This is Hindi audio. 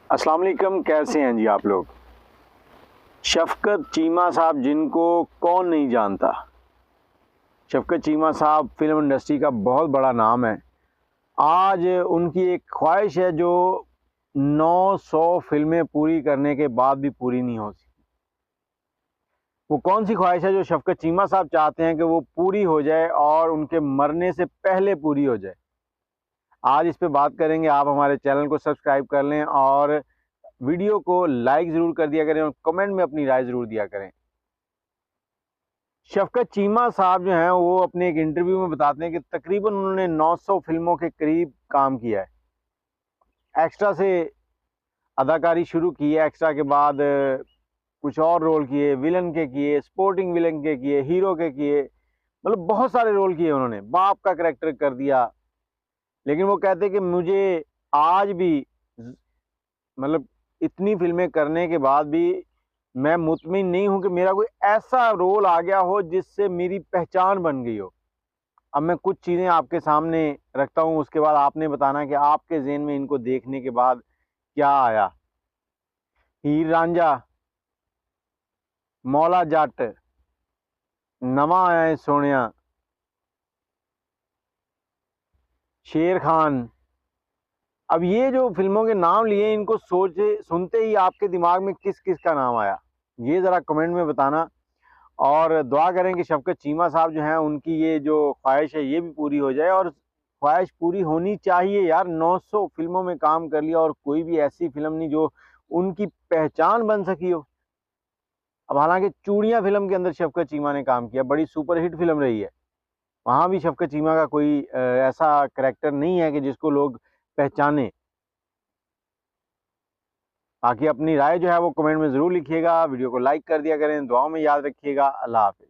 अस्सलाम वालेकुम, कैसे हैं जी आप लोग। शफ़क़त चीमा साहब, जिनको कौन नहीं जानता। शफ़क़त चीमा साहब फ़िल्म इंडस्ट्री का बहुत बड़ा नाम है। आज उनकी एक ख्वाहिश है जो 900 फ़िल्में पूरी करने के बाद भी पूरी नहीं हो सकी। वो कौन सी ख्वाहिश है जो शफ़क़त चीमा साहब चाहते हैं कि वो पूरी हो जाए और उनके मरने से पहले पूरी हो जाए। आज इस पे बात करेंगे। आप हमारे चैनल को सब्सक्राइब कर लें और वीडियो को लाइक ज़रूर कर दिया करें और कमेंट में अपनी राय ज़रूर दिया करें। शफ़क़त चीमा साहब जो हैं वो अपने एक इंटरव्यू में बताते हैं कि तकरीबन उन्होंने 900 फ़िल्मों के करीब काम किया है। एक्स्ट्रा से अदाकारी शुरू की है, एक्स्ट्रा के बाद कुछ और रोल किए, विलन के किए, स्पोर्टिंग विलन के किए, हीरो के किए, मतलब बहुत सारे रोल किए उन्होंने। बाप का कैरेक्टर कर दिया। लेकिन वो कहते हैं कि मुझे आज भी मतलब इतनी फ़िल्में करने के बाद भी मैं मुतमिन नहीं हूँ कि मेरा कोई ऐसा रोल आ गया हो जिससे मेरी पहचान बन गई हो। अब मैं कुछ चीज़ें आपके सामने रखता हूँ, उसके बाद आपने बताना कि आपके ज़हन में इनको देखने के बाद क्या आया। हीर रांझा, मौला जट, नवा आया है सोनिया, शेर खान। अब ये जो फ़िल्मों के नाम लिए, इनको सुनते ही आपके दिमाग में किस किस का नाम आया, ये ज़रा कमेंट में बताना। और दुआ करें कि शफ़क़त चीमा साहब जो हैं उनकी ये जो ख्वाहिश है ये भी पूरी हो जाए। और ख्वाहिश पूरी होनी चाहिए यार। 900 फ़िल्मों में काम कर लिया और कोई भी ऐसी फ़िल्म नहीं जो उनकी पहचान बन सकी हो। अब हालांकि चूड़ियाँ फ़िल्म के अंदर शफ़क़त चीमा ने काम किया, बड़ी सुपरहिट फ़िल्म रही है। वहाँ भी शफ़क़त चीमा का कोई ऐसा करैक्टर नहीं है कि जिसको लोग पहचाने। बाकी अपनी राय जो है वो कमेंट में ज़रूर लिखिएगा। वीडियो को लाइक कर दिया करें, दुआओं में याद रखिएगा। अल्लाह हाफ़िज़।